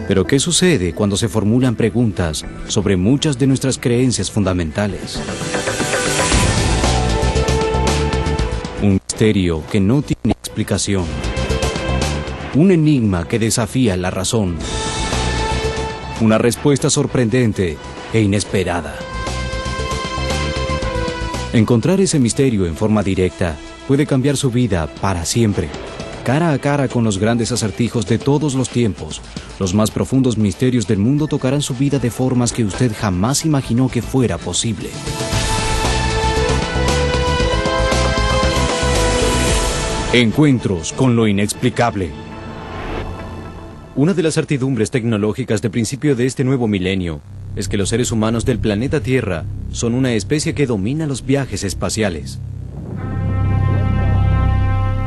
Pero ¿qué sucede cuando se formulan preguntas sobre muchas de nuestras creencias fundamentales? Un misterio que no tiene explicación. Un enigma que desafía la razón. Una respuesta sorprendente e inesperada. Encontrar ese misterio en forma directa puede cambiar su vida para siempre. Cara a cara con los grandes acertijos de todos los tiempos, los más profundos misterios del mundo tocarán su vida de formas que usted jamás imaginó que fuera posible. Encuentros con lo inexplicable. Una de las certidumbres tecnológicas de principio de este nuevo milenio es que los seres humanos del planeta Tierra son una especie que domina los viajes espaciales.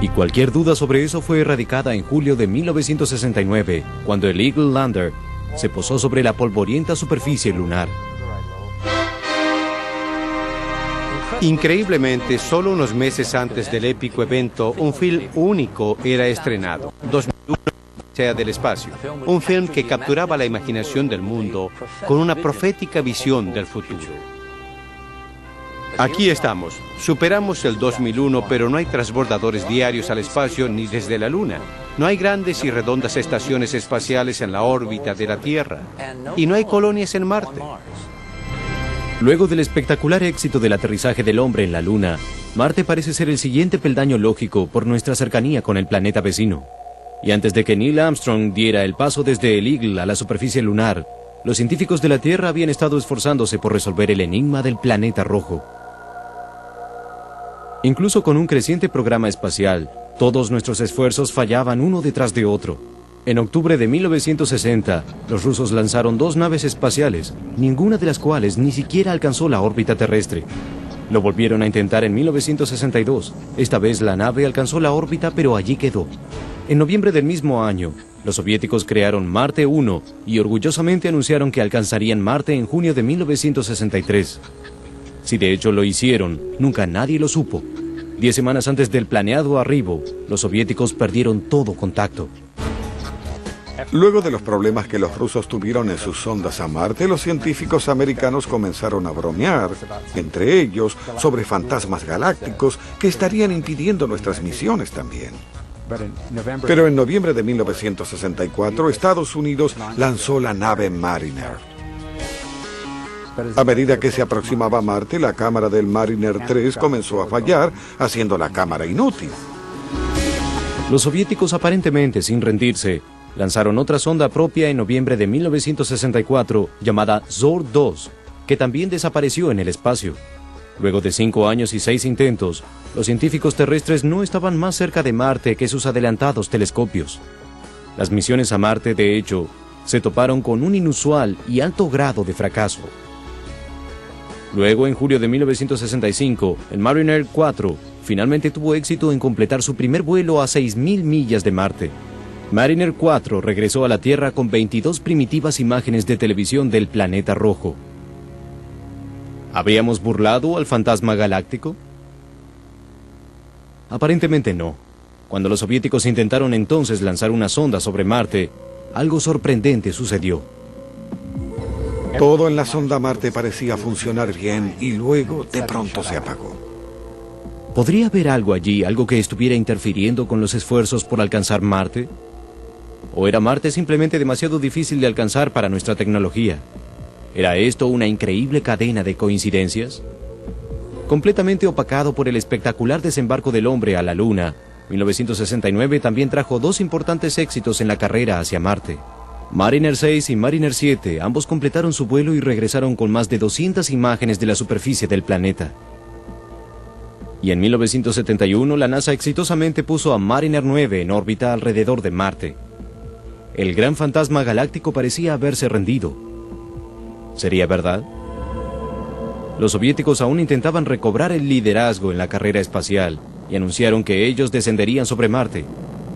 Y cualquier duda sobre eso fue erradicada en julio de 1969, cuando el Eagle Lander se posó sobre la polvorienta superficie lunar. Increíblemente, solo unos meses antes del épico evento, un film único era estrenado, 2001 Odisea del espacio, un film que capturaba la imaginación del mundo con una profética visión del futuro. Aquí estamos, superamos el 2001, pero no hay transbordadores diarios al espacio ni desde la Luna. No hay grandes y redondas estaciones espaciales en la órbita de la Tierra. Y no hay colonias en Marte. Luego del espectacular éxito del aterrizaje del hombre en la Luna, Marte parece ser el siguiente peldaño lógico por nuestra cercanía con el planeta vecino. Y antes de que Neil Armstrong diera el paso desde el Eagle a la superficie lunar, los científicos de la Tierra habían estado esforzándose por resolver el enigma del planeta rojo. Incluso con un creciente programa espacial, todos nuestros esfuerzos fallaban uno detrás de otro. En octubre de 1960, los rusos lanzaron 2 naves espaciales, ninguna de las cuales ni siquiera alcanzó la órbita terrestre. Lo volvieron a intentar en 1962. Esta vez la nave alcanzó la órbita, pero allí quedó. En noviembre del mismo año, los soviéticos crearon Marte 1 y orgullosamente anunciaron que alcanzarían Marte en junio de 1963. Si de hecho lo hicieron, nunca nadie lo supo. 10 semanas antes del planeado arribo, los soviéticos perdieron todo contacto. Luego de los problemas que los rusos tuvieron en sus sondas a Marte, los científicos americanos comenzaron a bromear, entre ellos, sobre fantasmas galácticos que estarían impidiendo nuestras misiones también. Pero en noviembre de 1964, Estados Unidos lanzó la nave Mariner. A medida que se aproximaba a Marte, la cámara del Mariner 3 comenzó a fallar, haciendo la cámara inútil. Los soviéticos, aparentemente sin rendirse, lanzaron otra sonda propia en noviembre de 1964 llamada Zorn-2, que también desapareció en el espacio. Luego de 5 años y 6 intentos, los científicos terrestres no estaban más cerca de Marte que sus adelantados telescopios. Las misiones a Marte, de hecho, se toparon con un inusual y alto grado de fracaso. Luego, en julio de 1965, el Mariner 4 finalmente tuvo éxito en completar su primer vuelo a 6.000 millas de Marte. Mariner 4 regresó a la Tierra con 22 primitivas imágenes de televisión del planeta rojo. ¿Habríamos burlado al fantasma galáctico? Aparentemente no. Cuando los soviéticos intentaron entonces lanzar una sonda sobre Marte, algo sorprendente sucedió. Todo en la sonda Marte parecía funcionar bien y luego de pronto se apagó. ¿Podría haber algo allí, algo que estuviera interfiriendo con los esfuerzos por alcanzar Marte? ¿O era Marte simplemente demasiado difícil de alcanzar para nuestra tecnología? ¿Era esto una increíble cadena de coincidencias? Completamente opacado por el espectacular desembarco del hombre a la Luna, 1969 también trajo 2 importantes éxitos en la carrera hacia Marte. Mariner 6 y Mariner 7 ambos completaron su vuelo y regresaron con más de 200 imágenes de la superficie del planeta. Y en 1971 la NASA exitosamente puso a Mariner 9 en órbita alrededor de Marte. El gran fantasma galáctico parecía haberse rendido. ¿Sería verdad? Los soviéticos aún intentaban recobrar el liderazgo en la carrera espacial y anunciaron que ellos descenderían sobre Marte.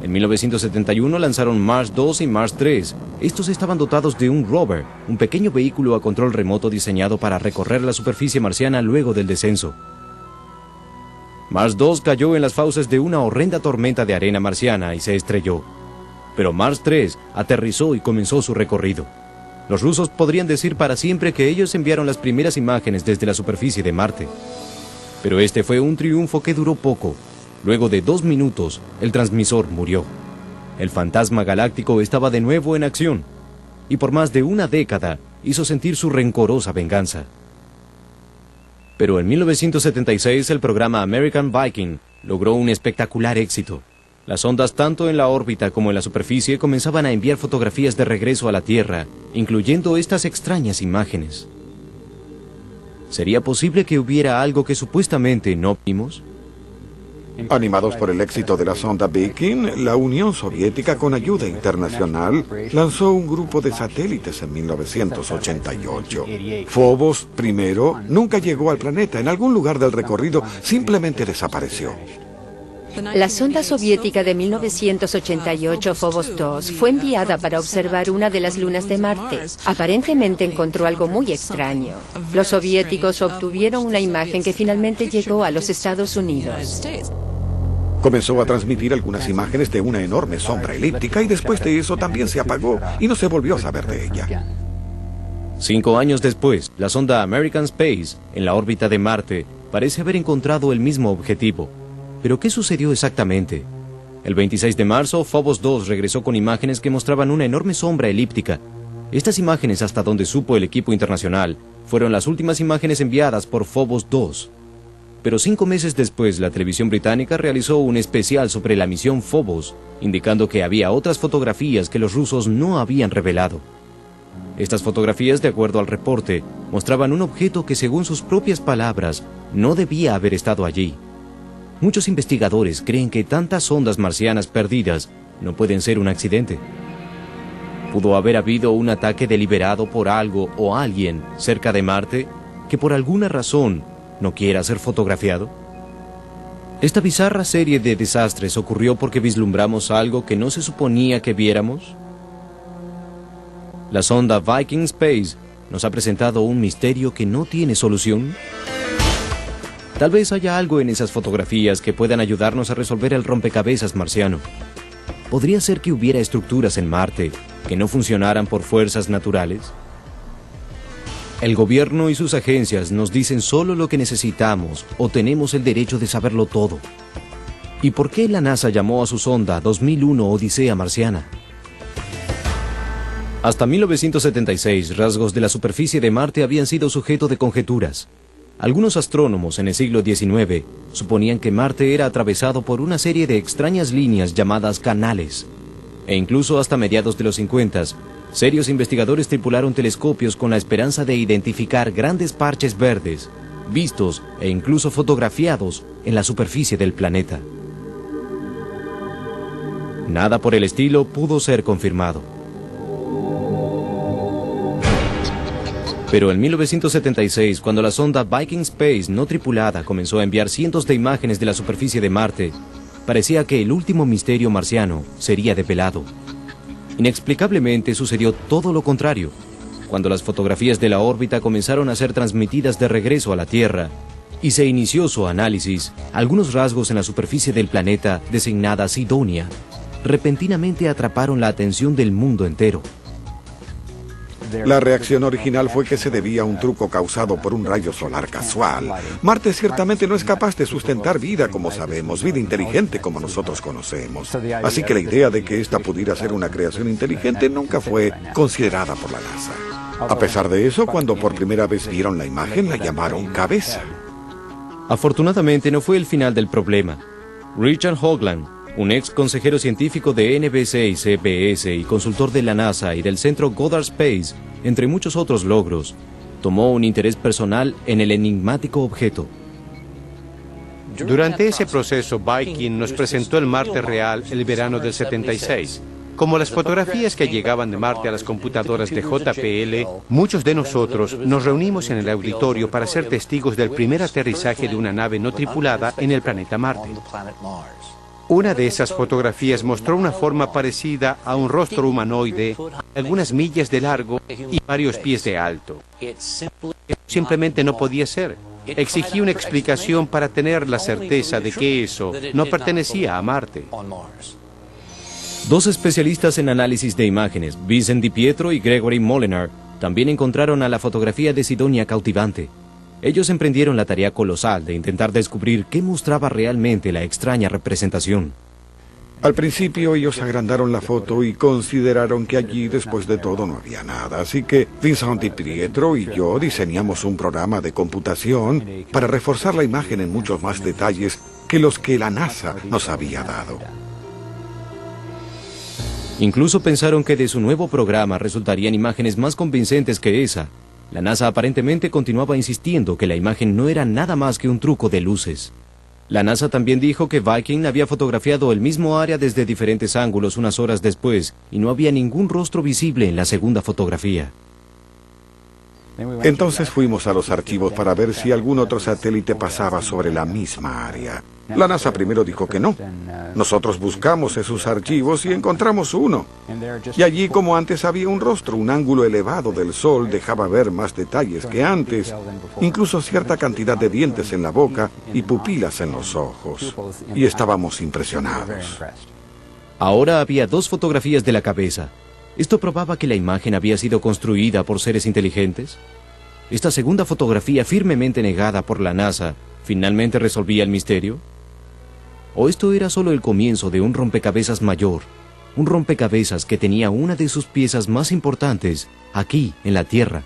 En 1971 lanzaron Mars 2 y Mars 3. Estos estaban dotados de un rover, un pequeño vehículo a control remoto diseñado para recorrer la superficie marciana luego del descenso. Mars 2 cayó en las fauces de una horrenda tormenta de arena marciana y se estrelló. Pero Mars 3 aterrizó y comenzó su recorrido. Los rusos podrían decir para siempre que ellos enviaron las primeras imágenes desde la superficie de Marte. Pero este fue un triunfo que duró poco. Luego de 2 minutos, el transmisor murió. El fantasma galáctico estaba de nuevo en acción, y por más de una década hizo sentir su rencorosa venganza. Pero en 1976 el programa American Viking logró un espectacular éxito. Las ondas tanto en la órbita como en la superficie comenzaban a enviar fotografías de regreso a la Tierra, incluyendo estas extrañas imágenes. ¿Sería posible que hubiera algo que supuestamente no vimos? Animados por el éxito de la sonda Viking, la Unión Soviética, con ayuda internacional, lanzó un grupo de satélites en 1988. Phobos, primero, nunca llegó al planeta. En algún lugar del recorrido simplemente desapareció. La sonda soviética de 1988, Phobos 2, fue enviada para observar una de las lunas de Marte. Aparentemente encontró algo muy extraño. Los soviéticos obtuvieron una imagen que finalmente llegó a los Estados Unidos. Comenzó a transmitir algunas imágenes de una enorme sombra elíptica y después de eso también se apagó y no se volvió a saber de ella. 5 años después, la sonda American Space, en la órbita de Marte, parece haber encontrado el mismo objetivo. ¿Pero qué sucedió exactamente? El 26 de marzo, Phobos 2 regresó con imágenes que mostraban una enorme sombra elíptica. Estas imágenes, hasta donde supo el equipo internacional, fueron las últimas imágenes enviadas por Phobos 2. Pero 5 meses después, la televisión británica realizó un especial sobre la misión Phobos, indicando que había otras fotografías que los rusos no habían revelado. Estas fotografías, de acuerdo al reporte, mostraban un objeto que, según sus propias palabras, no debía haber estado allí. Muchos investigadores creen que tantas ondas marcianas perdidas no pueden ser un accidente. ¿Pudo haber habido un ataque deliberado por algo o alguien cerca de Marte que por alguna razón no quiera ser fotografiado? ¿Esta bizarra serie de desastres ocurrió porque vislumbramos algo que no se suponía que viéramos? La sonda Viking Space nos ha presentado un misterio que no tiene solución. Tal vez haya algo en esas fotografías que puedan ayudarnos a resolver el rompecabezas marciano. ¿Podría ser que hubiera estructuras en Marte que no funcionaran por fuerzas naturales? El gobierno y sus agencias nos dicen solo lo que necesitamos o tenemos el derecho de saberlo todo. ¿Y por qué la NASA llamó a su sonda 2001 Odisea Marciana? Hasta 1976, rasgos de la superficie de Marte habían sido sujeto de conjeturas. Algunos astrónomos en el siglo XIX suponían que Marte era atravesado por una serie de extrañas líneas llamadas canales. E incluso hasta mediados de los 50, serios investigadores tripularon telescopios con la esperanza de identificar grandes parches verdes, vistos e incluso fotografiados en la superficie del planeta. Nada por el estilo pudo ser confirmado. Pero en 1976, cuando la sonda Viking Space no tripulada comenzó a enviar cientos de imágenes de la superficie de Marte, parecía que el último misterio marciano sería develado. Inexplicablemente sucedió todo lo contrario. Cuando las fotografías de la órbita comenzaron a ser transmitidas de regreso a la Tierra y se inició su análisis, algunos rasgos en la superficie del planeta, designada Sidonia, repentinamente atraparon la atención del mundo entero. La reacción original fue que se debía a un truco causado por un rayo solar casual. Marte ciertamente no es capaz de sustentar vida como sabemos, vida inteligente como nosotros conocemos. Así que la idea de que esta pudiera ser una creación inteligente nunca fue considerada por la NASA. A pesar de eso, cuando por primera vez vieron la imagen, la llamaron cabeza. Afortunadamente no fue el final del problema. Richard Hoagland, un ex consejero científico de NBC y CBS y consultor de la NASA y del centro Goddard Space, entre muchos otros logros, tomó un interés personal en el enigmático objeto. Durante ese proceso, Viking nos presentó el Marte real el verano del 76. Como las fotografías que llegaban de Marte a las computadoras de JPL, muchos de nosotros nos reunimos en el auditorio para ser testigos del primer aterrizaje de una nave no tripulada en el planeta Marte. Una de esas fotografías mostró una forma parecida a un rostro humanoide, algunas millas de largo y varios pies de alto. Simplemente no podía ser. Exigí una explicación para tener la certeza de que eso no pertenecía a Marte. Dos especialistas en análisis de imágenes, Vincent Di Pietro y Gregory Molinar, también encontraron a la fotografía de Sidonia cautivante. Ellos emprendieron la tarea colosal de intentar descubrir qué mostraba realmente la extraña representación. Al principio ellos agrandaron la foto y consideraron que allí después de todo no había nada, así que Vincent Di Pietro y yo diseñamos un programa de computación para reforzar la imagen en muchos más detalles que los que la NASA nos había dado. Incluso pensaron que de su nuevo programa resultarían imágenes más convincentes que esa. La NASA aparentemente continuaba insistiendo que la imagen no era nada más que un truco de luces. La NASA también dijo que Viking había fotografiado el mismo área desde diferentes ángulos unas horas después y no había ningún rostro visible en la segunda fotografía. Entonces fuimos a los archivos para ver si algún otro satélite pasaba sobre la misma área. La NASA primero dijo que no. Nosotros buscamos esos archivos y encontramos uno. Y allí, como antes, había un rostro. Un ángulo elevado del sol dejaba ver más detalles que antes, incluso cierta cantidad de dientes en la boca y pupilas en los ojos. Y estábamos impresionados. Ahora había dos fotografías de la cabeza. ¿Esto probaba que la imagen había sido construida por seres inteligentes? Esta segunda fotografía, firmemente negada por la NASA, ¿finalmente resolvía el misterio? ¿O esto era solo el comienzo de un rompecabezas mayor? Un rompecabezas que tenía una de sus piezas más importantes aquí, en la Tierra.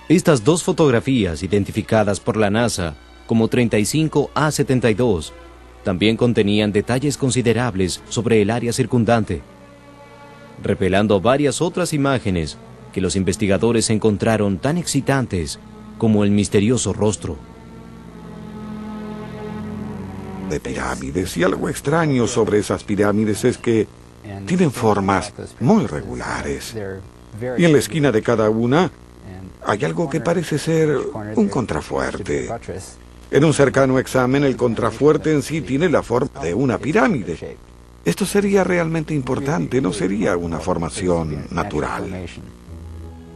Estas dos fotografías, identificadas por la NASA como 35A72, también contenían detalles considerables sobre el área circundante, revelando varias otras imágenes que los investigadores encontraron tan excitantes como el misterioso rostro. De pirámides, y algo extraño sobre esas pirámides es que tienen formas muy regulares. Y en la esquina de cada una hay algo que parece ser un contrafuerte. En un cercano examen, el contrafuerte en sí tiene la forma de una pirámide. Esto sería realmente importante, no sería una formación natural.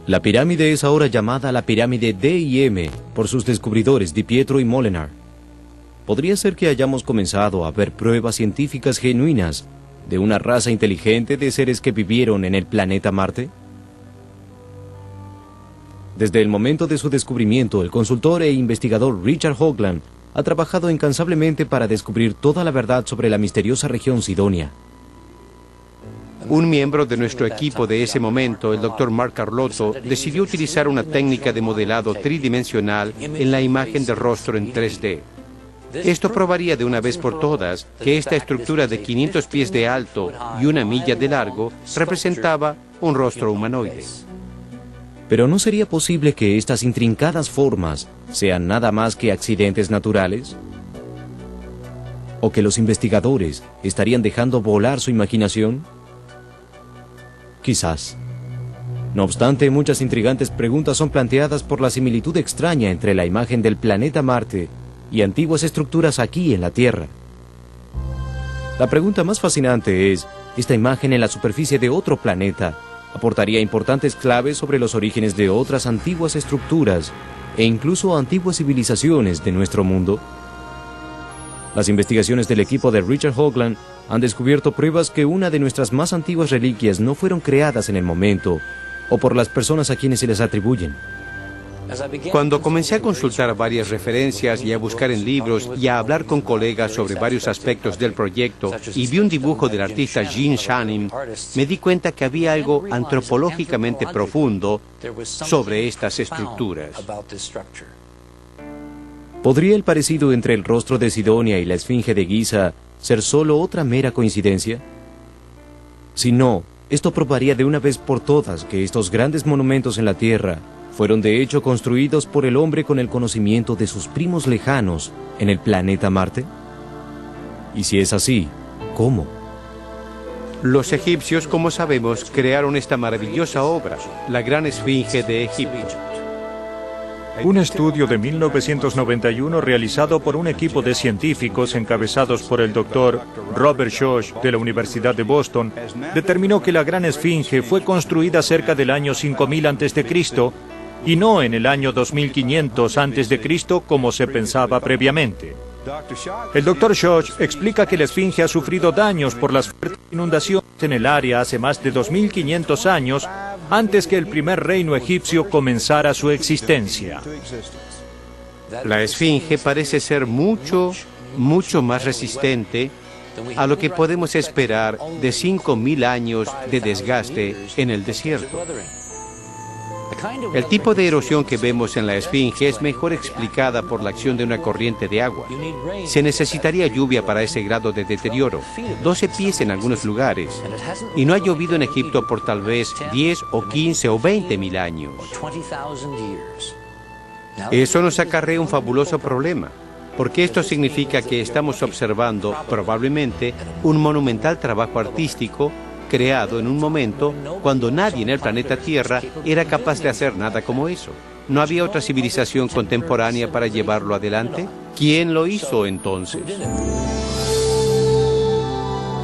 La pirámide es ahora llamada la pirámide D y M por sus descubridores Di Pietro y Molinar. ¿Podría ser que hayamos comenzado a ver pruebas científicas genuinas de una raza inteligente de seres que vivieron en el planeta Marte? Desde el momento de su descubrimiento, el consultor e investigador Richard Hoagland ha trabajado incansablemente para descubrir toda la verdad sobre la misteriosa región Sidonia. Un miembro de nuestro equipo de ese momento, el Dr. Mark Carlotto, decidió utilizar una técnica de modelado tridimensional en la imagen del rostro en 3D. Esto probaría de una vez por todas que esta estructura de 500 pies de alto y 1 milla de largo representaba un rostro humanoide. ¿Pero no sería posible que estas intrincadas formas sean nada más que accidentes naturales? ¿O que los investigadores estarían dejando volar su imaginación? Quizás. No obstante, muchas intrigantes preguntas son planteadas por la similitud extraña entre la imagen del planeta Marte y antiguas estructuras aquí en la Tierra. La pregunta más fascinante es, ¿esta imagen en la superficie de otro planeta aportaría importantes claves sobre los orígenes de otras antiguas estructuras e incluso antiguas civilizaciones de nuestro mundo? Las investigaciones del equipo de Richard Hoagland han descubierto pruebas que una de nuestras más antiguas reliquias no fueron creadas en el momento o por las personas a quienes se les atribuyen. Cuando comencé a consultar varias referencias y a buscar en libros y a hablar con colegas sobre varios aspectos del proyecto y vi un dibujo del artista Gene Shanim, me di cuenta que había algo antropológicamente profundo sobre estas estructuras. ¿Podría el parecido entre el rostro de Sidonia y la esfinge de Giza ser solo otra mera coincidencia? Si no, esto probaría de una vez por todas que estos grandes monumentos en la Tierra fueron de hecho construidos por el hombre con el conocimiento de sus primos lejanos en el planeta Marte. Y si es así, ¿cómo? Los egipcios, como sabemos, crearon esta maravillosa obra, la Gran Esfinge de Egipto. Un estudio de 1991 realizado por un equipo de científicos encabezados por el doctor Robert Schoch de la Universidad de Boston determinó que la Gran Esfinge fue construida cerca del año 5000 a.C. y no en el año 2500 a.C. como se pensaba previamente. El Dr. Schoch explica que la Esfinge ha sufrido daños por las fuertes inundaciones en el área hace más de 2500 años, antes que el primer reino egipcio comenzara su existencia. La Esfinge parece ser mucho más resistente a lo que podemos esperar de 5000 años de desgaste en el desierto. El tipo de erosión que vemos en la Esfinge es mejor explicada por la acción de una corriente de agua. Se necesitaría lluvia para ese grado de deterioro, 12 pies en algunos lugares, y no ha llovido en Egipto por tal vez 10 o 15 o 20 mil años. Eso nos acarrea un fabuloso problema, porque esto significa que estamos observando, probablemente, un monumental trabajo artístico creado en un momento cuando nadie en el planeta Tierra era capaz de hacer nada como eso. ¿No había otra civilización contemporánea para llevarlo adelante? ¿Quién lo hizo entonces?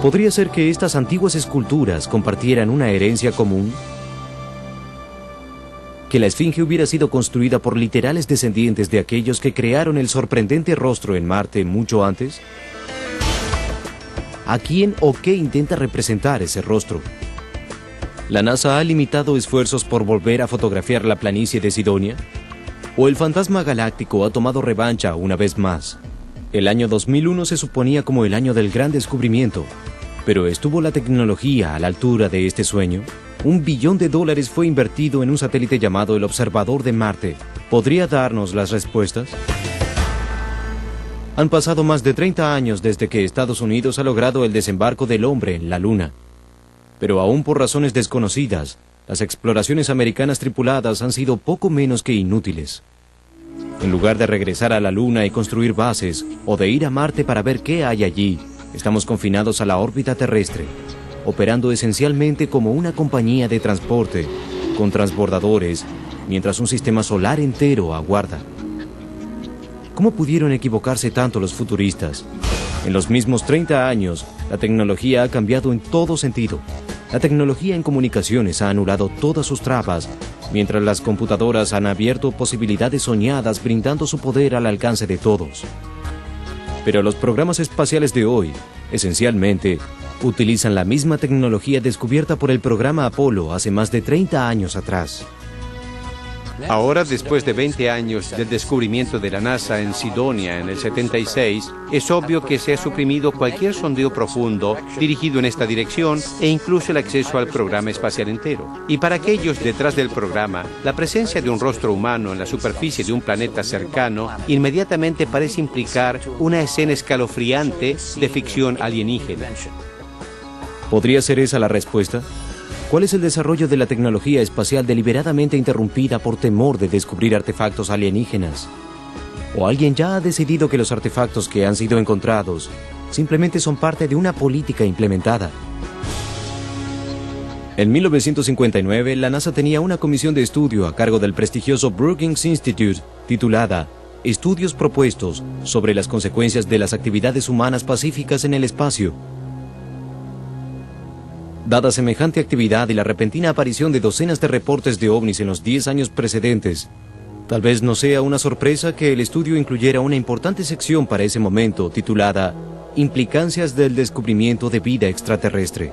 ¿Podría ser que estas antiguas esculturas compartieran una herencia común? ¿Que la Esfinge hubiera sido construida por literales descendientes de aquellos que crearon el sorprendente rostro en Marte mucho antes? ¿A quién o qué intenta representar ese rostro? ¿La NASA ha limitado esfuerzos por volver a fotografiar la planicie de Sidonia? ¿O el fantasma galáctico ha tomado revancha una vez más? El año 2001 se suponía como el año del gran descubrimiento, pero ¿estuvo la tecnología a la altura de este sueño? $1 billón fue invertido en un satélite llamado el Observador de Marte. ¿Podría darnos las respuestas? Han pasado más de 30 años desde que Estados Unidos ha logrado el desembarco del hombre en la Luna. Pero aún por razones desconocidas, las exploraciones americanas tripuladas han sido poco menos que inútiles. En lugar de regresar a la Luna y construir bases, o de ir a Marte para ver qué hay allí, estamos confinados a la órbita terrestre, operando esencialmente como una compañía de transporte, con transbordadores, mientras un sistema solar entero aguarda. ¿Cómo pudieron equivocarse tanto los futuristas? En los mismos 30 años, la tecnología ha cambiado en todo sentido. La tecnología en comunicaciones ha anulado todas sus trabas, mientras las computadoras han abierto posibilidades soñadas brindando su poder al alcance de todos. Pero los programas espaciales de hoy, esencialmente, utilizan la misma tecnología descubierta por el programa Apolo hace más de 30 años atrás. Ahora, después de 20 años del descubrimiento de la NASA en Sidonia en el 76, es obvio que se ha suprimido cualquier sondeo profundo dirigido en esta dirección e incluso el acceso al programa espacial entero. Y para aquellos detrás del programa, la presencia de un rostro humano en la superficie de un planeta cercano inmediatamente parece implicar una escena escalofriante de ficción alienígena. ¿Podría ser esa la respuesta? ¿Cuál es el desarrollo de la tecnología espacial deliberadamente interrumpida por temor de descubrir artefactos alienígenas? ¿O alguien ya ha decidido que los artefactos que han sido encontrados simplemente son parte de una política implementada? En 1959, la NASA tenía una comisión de estudio a cargo del prestigioso Brookings Institute titulada Estudios propuestos sobre las consecuencias de las actividades humanas pacíficas en el espacio. Dada semejante actividad y la repentina aparición de docenas de reportes de ovnis en los 10 años precedentes, tal vez no sea una sorpresa que el estudio incluyera una importante sección para ese momento titulada Implicancias del descubrimiento de vida extraterrestre.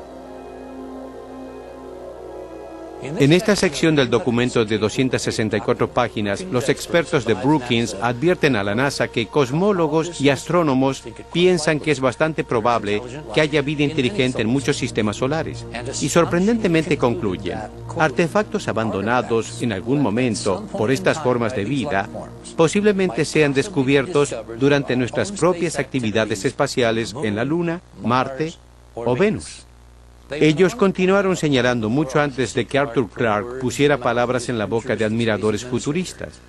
En esta sección del documento de 264 páginas, los expertos de Brookings advierten a la NASA que cosmólogos y astrónomos piensan que es bastante probable que haya vida inteligente en muchos sistemas solares. Y sorprendentemente concluyen, artefactos abandonados en algún momento por estas formas de vida posiblemente sean descubiertos durante nuestras propias actividades espaciales en la Luna, Marte o Venus. Ellos continuaron señalando mucho antes de que Arthur Clarke pusiera palabras en la boca de admiradores futuristas.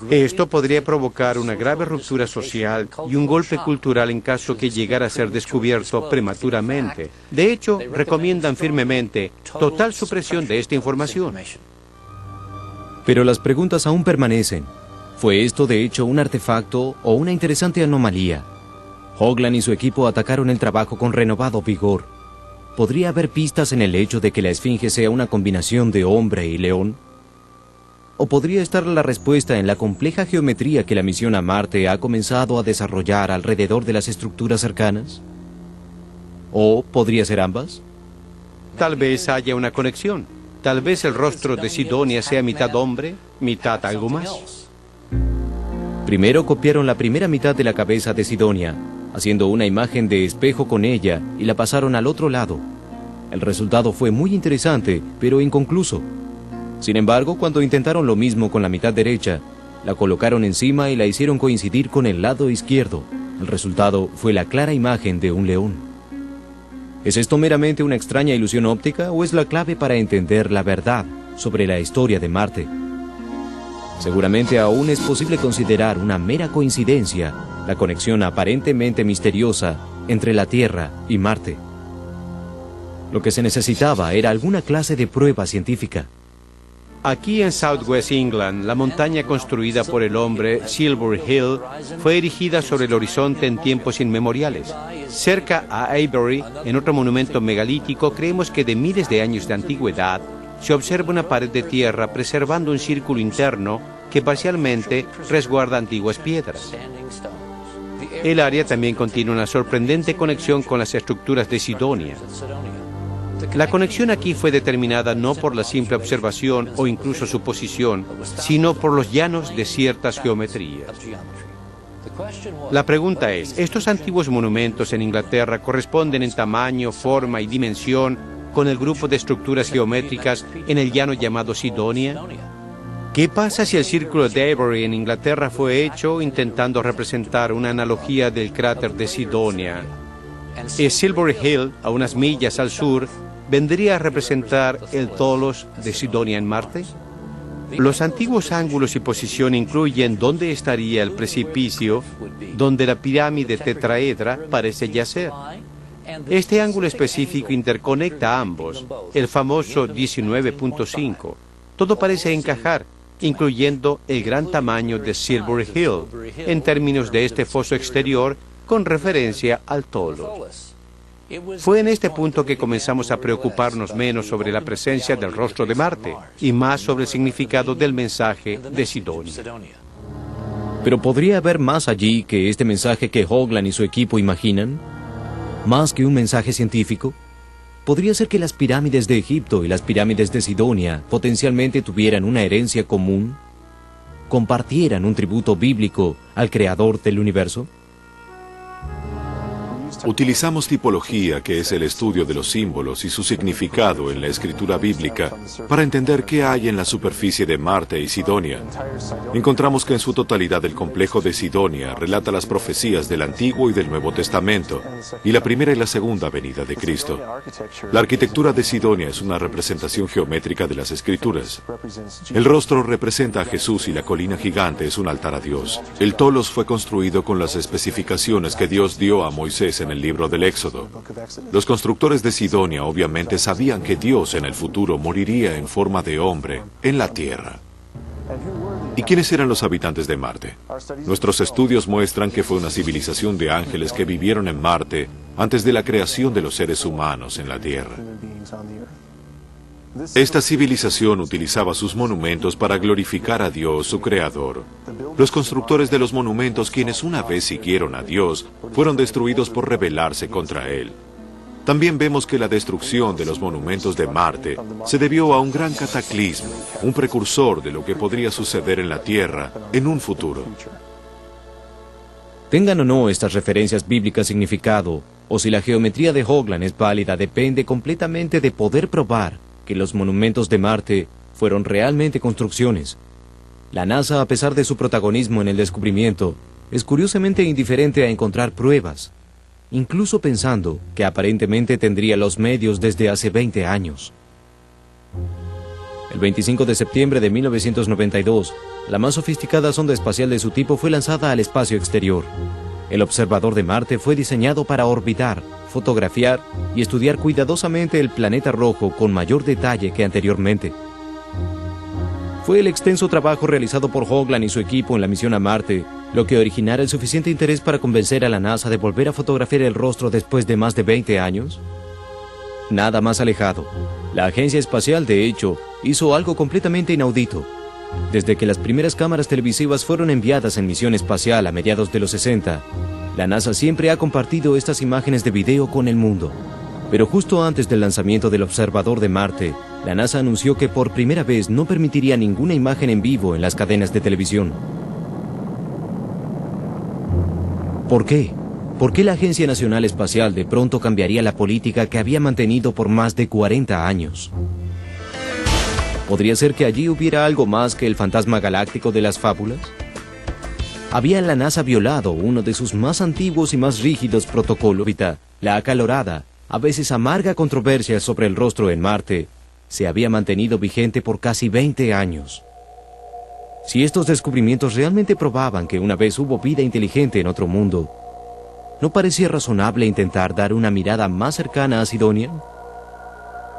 Esto podría provocar una grave ruptura social y un golpe cultural en caso que llegara a ser descubierto prematuramente. De hecho, recomiendan firmemente total supresión de esta información. Pero las preguntas aún permanecen. ¿Fue esto de hecho un artefacto o una interesante anomalía? Hoagland y su equipo atacaron el trabajo con renovado vigor. ¿Podría haber pistas en el hecho de que la Esfinge sea una combinación de hombre y león? ¿O podría estar la respuesta en la compleja geometría que la misión a Marte ha comenzado a desarrollar alrededor de las estructuras cercanas? ¿O podría ser ambas? Tal vez haya una conexión. Tal vez el rostro de Sidonia sea mitad hombre, mitad algo más. Primero copiaron la primera mitad de la cabeza de Sidonia, haciendo una imagen de espejo con ella y la pasaron al otro lado. El resultado fue muy interesante, pero inconcluso. Sin embargo, cuando intentaron lo mismo con la mitad derecha, la colocaron encima y la hicieron coincidir con el lado izquierdo. El resultado fue la clara imagen de un león. ¿Es esto meramente una extraña ilusión óptica o es la clave para entender la verdad sobre la historia de Marte? Seguramente aún es posible considerar una mera coincidencia la conexión aparentemente misteriosa entre la Tierra y Marte. Lo que se necesitaba era alguna clase de prueba científica. Aquí en Southwest England, la montaña construida por el hombre, Silver Hill, fue erigida sobre el horizonte en tiempos inmemoriales. Cerca a Avebury, en otro monumento megalítico, creemos que de miles de años de antigüedad, se observa una pared de tierra preservando un círculo interno que parcialmente resguarda antiguas piedras. El área también contiene una sorprendente conexión con las estructuras de Sidonia. La conexión aquí fue determinada no por la simple observación o incluso suposición, sino por los llanos de ciertas geometrías. La pregunta es, ¿estos antiguos monumentos en Inglaterra corresponden en tamaño, forma y dimensión con el grupo de estructuras geométricas en el llano llamado Sidonia? ¿Qué pasa si el círculo de Avebury en Inglaterra fue hecho intentando representar una analogía del cráter de Sidonia? ¿Es Silver Hill, a unas millas al sur, vendría a representar el Tholos de Sidonia en Marte? Los antiguos ángulos y posición incluyen dónde estaría el precipicio donde la pirámide tetraedra parece yacer. Este ángulo específico interconecta a ambos, el famoso 19.5. Todo parece encajar, incluyendo el gran tamaño de Silver Hill, en términos de este foso exterior con referencia al Tholos. Fue en este punto que comenzamos a preocuparnos menos sobre la presencia del rostro de Marte y más sobre el significado del mensaje de Sidonia. ¿Pero podría haber más allí que este mensaje que Hoagland y su equipo imaginan? ¿Más que un mensaje científico? ¿Podría ser que las pirámides de Egipto y las pirámides de Sidonia potencialmente tuvieran una herencia común? ¿Compartieran un tributo bíblico al creador del universo? Utilizamos tipología, que es el estudio de los símbolos y su significado en la escritura bíblica, para entender qué hay en la superficie de Marte y Sidonia. Encontramos que en su totalidad el complejo de Sidonia relata las profecías del Antiguo y del Nuevo Testamento, y la primera y la segunda venida de Cristo. La arquitectura de Sidonia es una representación geométrica de las Escrituras. El rostro representa a Jesús y la colina gigante es un altar a Dios. El Tholos fue construido con las especificaciones que Dios dio a Moisés en el libro del Éxodo. Los constructores de Sidonia obviamente sabían que Dios en el futuro moriría en forma de hombre en la tierra. ¿Y quiénes eran los habitantes de Marte? Nuestros estudios muestran que fue una civilización de ángeles que vivieron en Marte antes de la creación de los seres humanos en la tierra. Esta civilización utilizaba sus monumentos para glorificar a Dios, su creador. Los constructores de los monumentos, quienes una vez siguieron a Dios, fueron destruidos por rebelarse contra Él. También vemos que la destrucción de los monumentos de Marte se debió a un gran cataclismo, un precursor de lo que podría suceder en la Tierra en un futuro. Tengan o no estas referencias bíblicas significado, o si la geometría de Hoagland es válida, depende completamente de poder probar que los monumentos de Marte fueron realmente construcciones. La NASA, a pesar de su protagonismo en el descubrimiento, es curiosamente indiferente a encontrar pruebas, incluso pensando que aparentemente tendría los medios desde hace 20 años. El 25 de septiembre de 1992, la más sofisticada sonda espacial de su tipo fue lanzada al espacio exterior. El observador de Marte fue diseñado para orbitar, fotografiar y estudiar cuidadosamente el planeta rojo con mayor detalle que anteriormente. Fue el extenso trabajo realizado por Hoagland y su equipo en la misión a Marte lo que originara el suficiente interés para convencer a la NASA de volver a fotografiar el rostro después de más de 20 años. Nada más alejado. La agencia espacial, de hecho, hizo algo completamente inaudito. Desde que las primeras cámaras televisivas fueron enviadas en misión espacial a mediados de los 60, la NASA siempre ha compartido estas imágenes de video con el mundo. Pero justo antes del lanzamiento del observador de Marte, la NASA anunció que por primera vez no permitiría ninguna imagen en vivo en las cadenas de televisión. ¿Por qué? ¿Por qué la Agencia Nacional Espacial de pronto cambiaría la política que había mantenido por más de 40 años? ¿Podría ser que allí hubiera algo más que el fantasma galáctico de las fábulas? ¿Había la NASA violado uno de sus más antiguos y más rígidos protocolos? La acalorada, a veces amarga controversia sobre el rostro en Marte se había mantenido vigente por casi 20 años. Si estos descubrimientos realmente probaban que una vez hubo vida inteligente en otro mundo, ¿no parecía razonable intentar dar una mirada más cercana a Sidonia?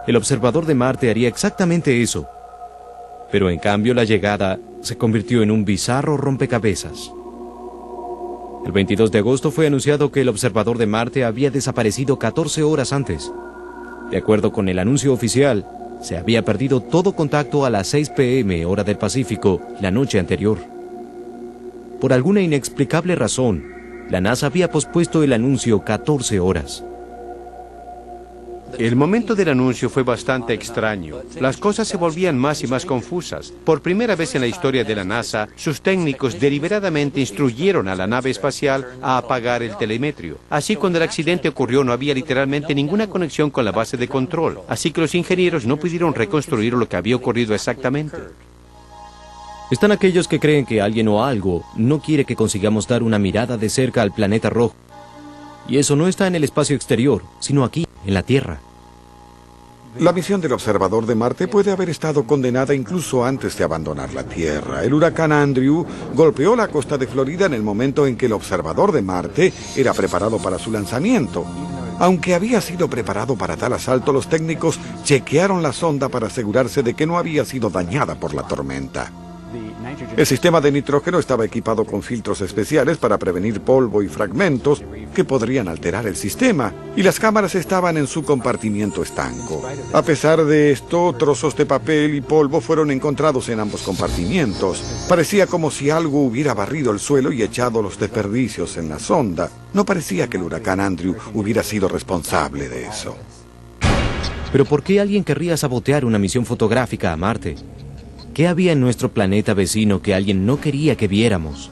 El observador de Marte haría exactamente eso, pero en cambio la llegada se convirtió en un bizarro rompecabezas. El 22 de agosto fue anunciado que el observador de Marte había desaparecido 14 horas antes. De acuerdo con el anuncio oficial, se había perdido todo contacto a las 6 p.m. hora del Pacífico la noche anterior. Por alguna inexplicable razón, la NASA había pospuesto el anuncio 14 horas. El momento del anuncio fue bastante extraño. Las cosas se volvían más y más confusas. Por primera vez en la historia de la NASA, sus técnicos deliberadamente instruyeron a la nave espacial a apagar el telemetrio. Así, cuando el accidente ocurrió, no había literalmente ninguna conexión con la base de control. Así que los ingenieros no pudieron reconstruir lo que había ocurrido exactamente. Están aquellos que creen que alguien o algo no quiere que consigamos dar una mirada de cerca al planeta rojo. Y eso no está en el espacio exterior, sino aquí, en la Tierra. La misión del observador de Marte puede haber estado condenada incluso antes de abandonar la Tierra. El huracán Andrew golpeó la costa de Florida en el momento en que el observador de Marte era preparado para su lanzamiento. Aunque había sido preparado para tal asalto, los técnicos chequearon la sonda para asegurarse de que no había sido dañada por la tormenta. El sistema de nitrógeno estaba equipado con filtros especiales para prevenir polvo y fragmentos que podrían alterar el sistema, y las cámaras estaban en su compartimiento estanco. A pesar de esto, trozos de papel y polvo fueron encontrados en ambos compartimientos. Parecía como si algo hubiera barrido el suelo y echado los desperdicios en la sonda. No parecía que el huracán Andrew hubiera sido responsable de eso. ¿Pero por qué alguien querría sabotear una misión fotográfica a Marte? ¿Qué había en nuestro planeta vecino que alguien no quería que viéramos?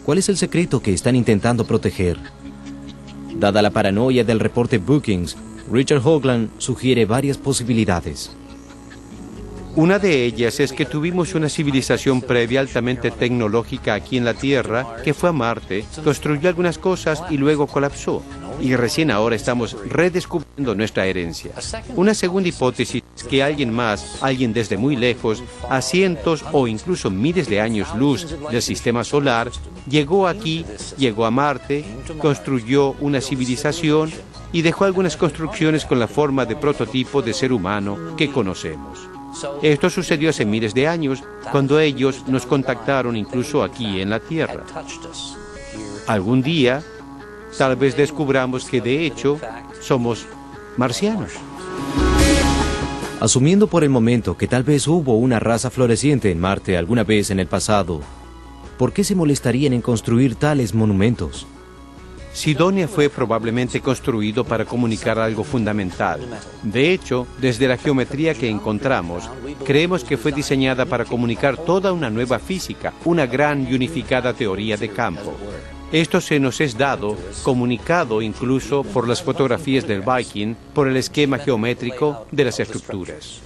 ¿Cuál es el secreto que están intentando proteger? Dada la paranoia del reporte Brookings, Richard Hoagland sugiere varias posibilidades. Una de ellas es que tuvimos una civilización previa altamente tecnológica aquí en la Tierra, que fue a Marte, construyó algunas cosas y luego colapsó. Y recién ahora estamos redescubriendo nuestra herencia. Una segunda hipótesis es que alguien más, alguien desde muy lejos, a cientos o incluso miles de años luz del sistema solar, llegó aquí, llegó a Marte, construyó una civilización y dejó algunas construcciones con la forma de prototipo de ser humano que conocemos. Esto sucedió hace miles de años, cuando ellos nos contactaron incluso aquí en la Tierra. Algún día, tal vez descubramos que de hecho somos marcianos. Asumiendo por el momento que tal vez hubo una raza floreciente en Marte alguna vez en el pasado, ¿por qué se molestarían en construir tales monumentos? Sidonia fue probablemente construido para comunicar algo fundamental. De hecho, desde la geometría que encontramos, creemos que fue diseñada para comunicar toda una nueva física, una gran y unificada teoría de campo. Esto se nos es dado, comunicado incluso por las fotografías del Viking, por el esquema geométrico de las estructuras.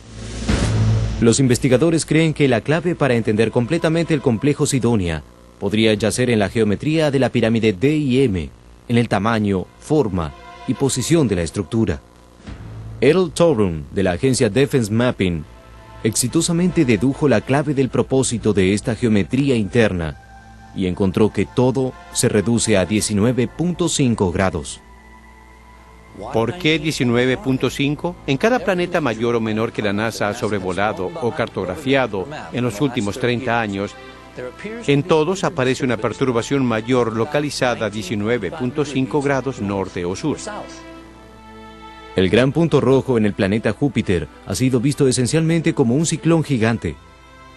Los investigadores creen que la clave para entender completamente el complejo Sidonia podría yacer en la geometría de la pirámide D y M, en el tamaño, forma y posición de la estructura. Errol Torun, de la agencia Defense Mapping, exitosamente dedujo la clave del propósito de esta geometría interna y encontró que todo se reduce a 19.5 grados. ¿Por qué 19.5? En cada planeta mayor o menor que la NASA ha sobrevolado o cartografiado en los últimos 30 años, en todos aparece una perturbación mayor localizada a 19.5 grados norte o sur. El gran punto rojo en el planeta Júpiter ha sido visto esencialmente como un ciclón gigante.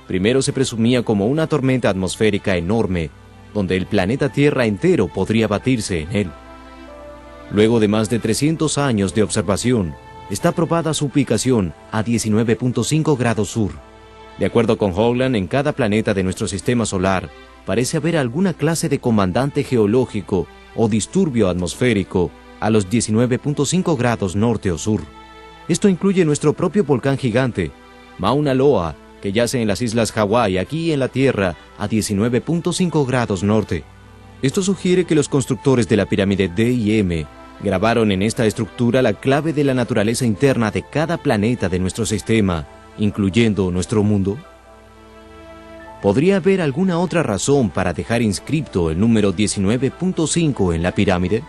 Primero se presumía como una tormenta atmosférica enorme, donde el planeta Tierra entero podría batirse en él. Luego de más de 300 años de observación, está probada su ubicación a 19.5 grados sur. De acuerdo con Hoagland, en cada planeta de nuestro sistema solar parece haber alguna clase de comandante geológico o disturbio atmosférico a los 19.5 grados norte o sur. Esto incluye nuestro propio volcán gigante, Mauna Loa, que yace en las islas Hawái, aquí en la Tierra, a 19.5 grados norte. Esto sugiere que los constructores de la pirámide D y M grabaron en esta estructura la clave de la naturaleza interna de cada planeta de nuestro sistema, incluyendo nuestro mundo. ¿Podría haber alguna otra razón para dejar inscripto el número 19.5 en la pirámide?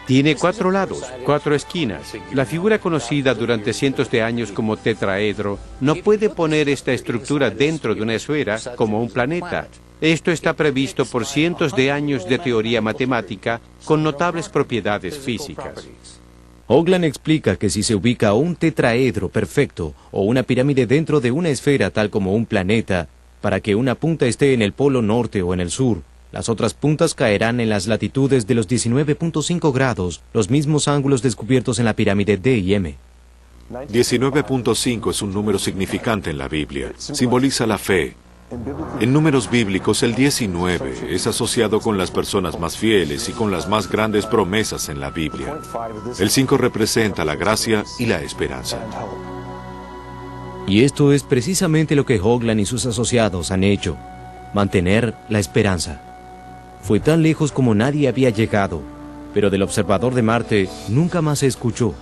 Tiene 4 lados, 4 esquinas. La figura conocida durante cientos de años como tetraedro no puede poner esta estructura dentro de una esfera como un planeta. Esto está previsto por cientos de años de teoría matemática con notables propiedades físicas. Hoagland explica que si se ubica un tetraedro perfecto o una pirámide dentro de una esfera tal como un planeta, para que una punta esté en el polo norte o en el sur, las otras puntas caerán en las latitudes de los 19.5 grados, los mismos ángulos descubiertos en la pirámide D y M. 19.5 es un número significante en la Biblia. Simboliza la fe. En números bíblicos, el 19 es asociado con las personas más fieles y con las más grandes promesas en la Biblia. El 5 representa la gracia y la esperanza. Y esto es precisamente lo que Hoagland y sus asociados han hecho: mantener la esperanza. Fue tan lejos como nadie había llegado, pero del observador de Marte nunca más se escuchó.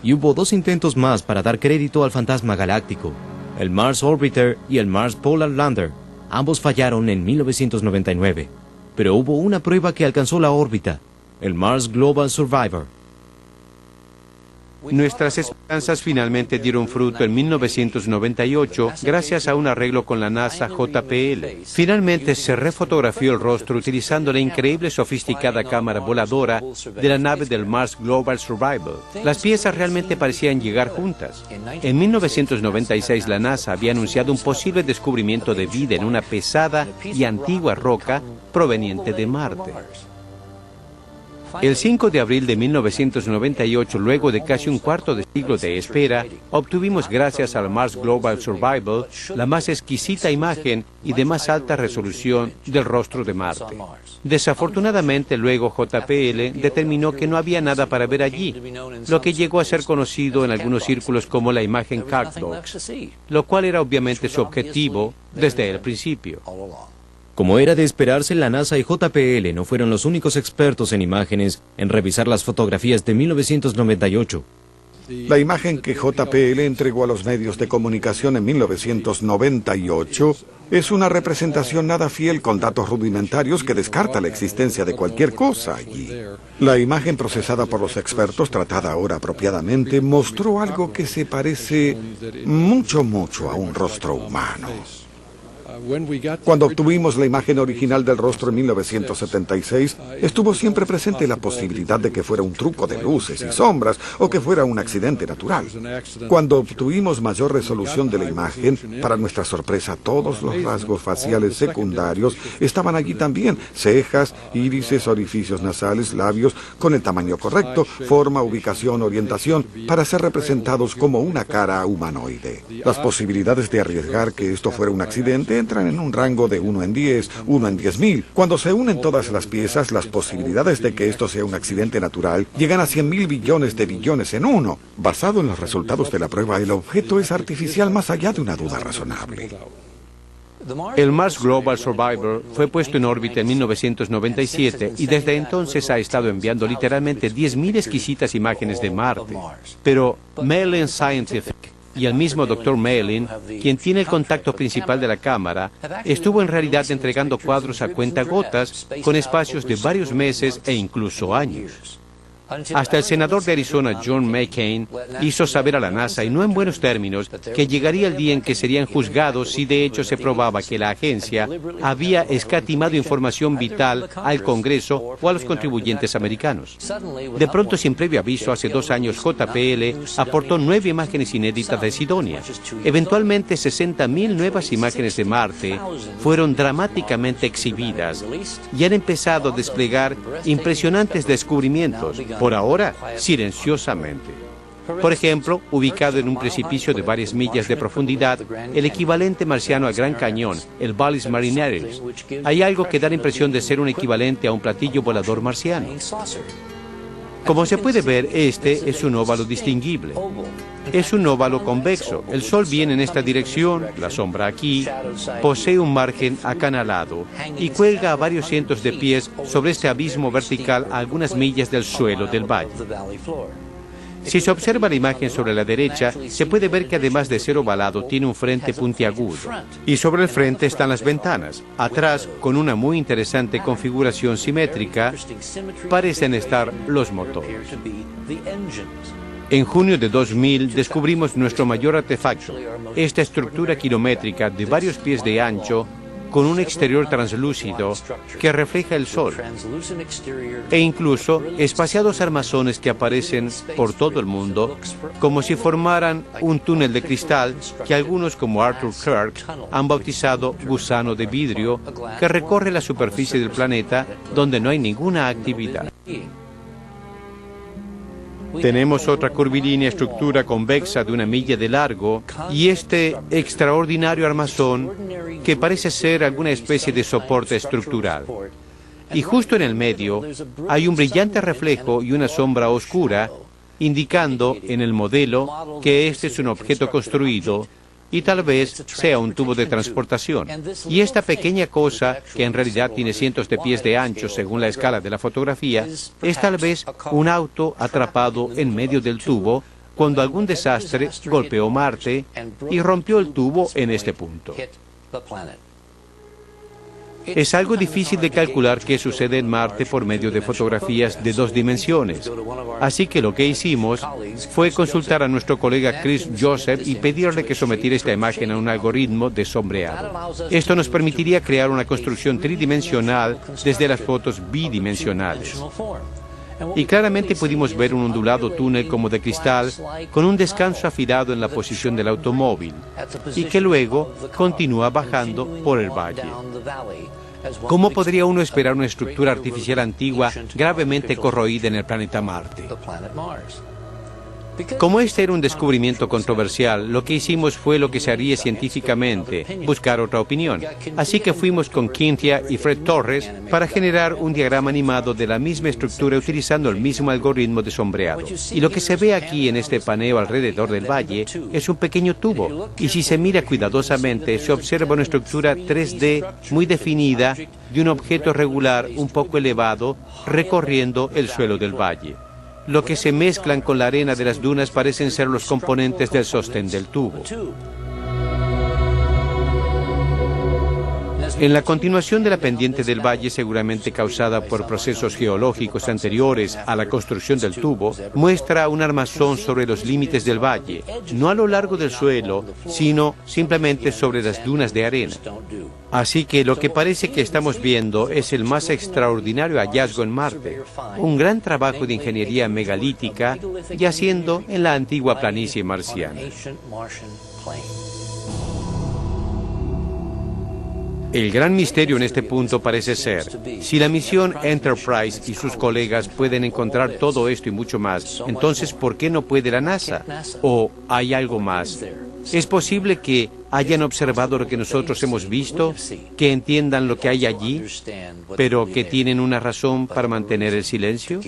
Y hubo 2 intentos más para dar crédito al fantasma galáctico: el Mars Orbiter y el Mars Polar Lander. Ambos fallaron en 1999, pero hubo una prueba que alcanzó la órbita: el Mars Global Survivor. Nuestras esperanzas finalmente dieron fruto en 1998 gracias a un arreglo con la NASA JPL. Finalmente se refotografió el rostro utilizando la increíble sofisticada cámara voladora de la nave del Mars Global Survivor. Las piezas realmente parecían llegar juntas. En 1996 la NASA había anunciado un posible descubrimiento de vida en una pesada y antigua roca proveniente de Marte. El 5 de abril de 1998, luego de casi un cuarto de siglo de espera, obtuvimos gracias al Mars Global Survival la más exquisita imagen y de más alta resolución del rostro de Marte. Desafortunadamente, luego JPL determinó que no había nada para ver allí, lo que llegó a ser conocido en algunos círculos como la imagen Cagdox, lo cual era obviamente su objetivo desde el principio. Como era de esperarse, la NASA y JPL no fueron los únicos expertos en imágenes en revisar las fotografías de 1998. La imagen que JPL entregó a los medios de comunicación en 1998 es una representación nada fiel con datos rudimentarios que descarta la existencia de cualquier cosa allí. La imagen procesada por los expertos, tratada ahora apropiadamente, mostró algo que se parece mucho a un rostro humano. Cuando obtuvimos la imagen original del rostro en 1976, estuvo siempre presente la posibilidad de que fuera un truco de luces y sombras o que fuera un accidente natural. Cuando obtuvimos mayor resolución de la imagen, para nuestra sorpresa, todos los rasgos faciales secundarios estaban allí también: cejas, írises, orificios nasales, labios, con el tamaño correcto, forma, ubicación, orientación, para ser representados como una cara humanoide. Las posibilidades de arriesgar que esto fuera un accidente entran en un rango de 1 en 10, 1 en 10.000. Cuando se unen todas las piezas, las posibilidades de que esto sea un accidente natural llegan a 100.000 billones de billones en 1. Basado en los resultados de la prueba, el objeto es artificial más allá de una duda razonable. El Mars Global Survivor fue puesto en órbita en 1997 y desde entonces ha estado enviando literalmente 10.000 exquisitas imágenes de Marte. Pero Merlin Scientific y el mismo Dr. Merlin, quien tiene el contacto principal de la cámara, estuvo en realidad entregando cuadros a cuentagotas con espacios de varios meses e incluso años. Hasta el senador de Arizona, John McCain, hizo saber a la NASA, y no en buenos términos, que llegaría el día en que serían juzgados si de hecho se probaba que la agencia había escatimado información vital al Congreso o a los contribuyentes americanos. De pronto, sin previo aviso, hace 2 años JPL aportó 9 imágenes inéditas de Sidonia. Eventualmente, 60.000 nuevas imágenes de Marte fueron dramáticamente exhibidas y han empezado a desplegar impresionantes descubrimientos, por ahora silenciosamente. Por ejemplo, ubicado en un precipicio de varias millas de profundidad, el equivalente marciano al Gran Cañón, el Valles Marineris, hay algo que da la impresión de ser un equivalente a un platillo volador marciano. Como se puede ver, este es un óvalo distinguible. Es un óvalo convexo. El Sol viene en esta dirección, la sombra aquí, posee un margen acanalado y cuelga a varios cientos de pies sobre este abismo vertical a algunas millas del suelo del valle. Si se observa la imagen sobre la derecha, se puede ver que además de ser ovalado, tiene un frente puntiagudo. Y sobre el frente están las ventanas. Atrás, con una muy interesante configuración simétrica, parecen estar los motores. En junio de 2000 descubrimos nuestro mayor artefacto, esta estructura kilométrica de varios pies de ancho, con un exterior translúcido que refleja el sol, e incluso espaciados armazones que aparecen por todo el mundo como si formaran un túnel de cristal que algunos, como Arthur Clarke, han bautizado gusano de vidrio, que recorre la superficie del planeta donde no hay ninguna actividad. Tenemos otra curvilínea estructura convexa de 1 milla de largo y este extraordinario armazón que parece ser alguna especie de soporte estructural. Y justo en el medio hay un brillante reflejo y una sombra oscura, indicando en el modelo que este es un objeto construido y tal vez sea un tubo de transportación. Y esta pequeña cosa, que en realidad tiene cientos de pies de ancho según la escala de la fotografía, es tal vez un auto atrapado en medio del tubo cuando algún desastre golpeó Marte y rompió el tubo en este punto. Es algo difícil de calcular qué sucede en Marte por medio de fotografías de 2 dimensiones. Así que lo que hicimos fue consultar a nuestro colega Chris Joseph y pedirle que sometiera esta imagen a un algoritmo de sombreado. Esto nos permitiría crear una construcción tridimensional desde las fotos bidimensionales. Y claramente pudimos ver un ondulado túnel como de cristal con un descanso afilado en la posición del automóvil y que luego continúa bajando por el valle. ¿Cómo podría uno esperar una estructura artificial antigua gravemente corroída en el planeta Marte? Como este era un descubrimiento controversial, lo que hicimos fue lo que se haría científicamente, buscar otra opinión. Así que fuimos con Cynthia y Fred Torres para generar un diagrama animado de la misma estructura utilizando el mismo algoritmo de sombreado. Y lo que se ve aquí en este paneo alrededor del valle es un pequeño tubo. Y si se mira cuidadosamente, se observa una estructura 3D muy definida de un objeto regular un poco elevado recorriendo el suelo del valle. Lo que se mezclan con la arena de las dunas parecen ser los componentes del sostén del tubo. En la continuación de la pendiente del valle, seguramente causada por procesos geológicos anteriores a la construcción del tubo, muestra un armazón sobre los límites del valle, no a lo largo del suelo, sino simplemente sobre las dunas de arena. Así que lo que parece que estamos viendo es el más extraordinario hallazgo en Marte, un gran trabajo de ingeniería megalítica yaciendo en la antigua planicie marciana. El gran misterio en este punto parece ser, si la misión Enterprise y sus colegas pueden encontrar todo esto y mucho más, entonces ¿por qué no puede la NASA? ¿O hay algo más? ¿Es posible que hayan observado lo que nosotros hemos visto, que entiendan lo que hay allí, pero que tienen una razón para mantener el silencio?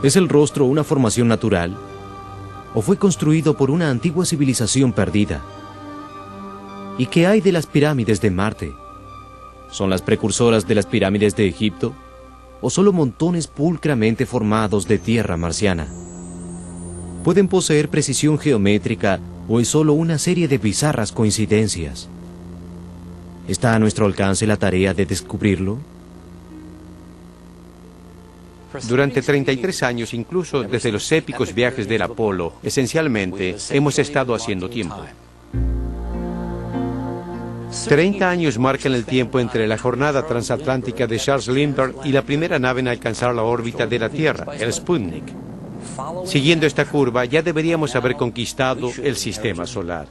¿Es el rostro una formación natural? ¿O fue construido por una antigua civilización perdida? ¿Y qué hay de las pirámides de Marte? ¿Son las precursoras de las pirámides de Egipto? ¿O solo montones pulcramente formados de tierra marciana? ¿Pueden poseer precisión geométrica o es solo una serie de bizarras coincidencias? ¿Está a nuestro alcance la tarea de descubrirlo? Durante 33 años, incluso desde los épicos viajes del Apolo, esencialmente hemos estado haciendo tiempo. 30 años marcan el tiempo entre la jornada transatlántica de Charles Lindbergh y la primera nave en alcanzar la órbita de la Tierra, el Sputnik. Siguiendo esta curva, ya deberíamos haber conquistado el sistema solar.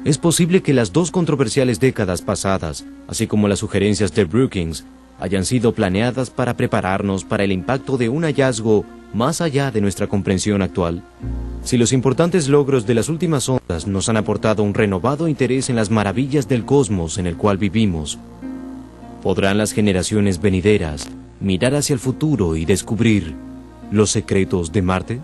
Es posible que las dos controversiales décadas pasadas, así como las sugerencias de Brookings, hayan sido planeadas para prepararnos para el impacto de un hallazgo más allá de nuestra comprensión actual. Si los importantes logros de las últimas ondas nos han aportado un renovado interés en las maravillas del cosmos en el cual vivimos, ¿podrán las generaciones venideras mirar hacia el futuro y descubrir los secretos de Marte?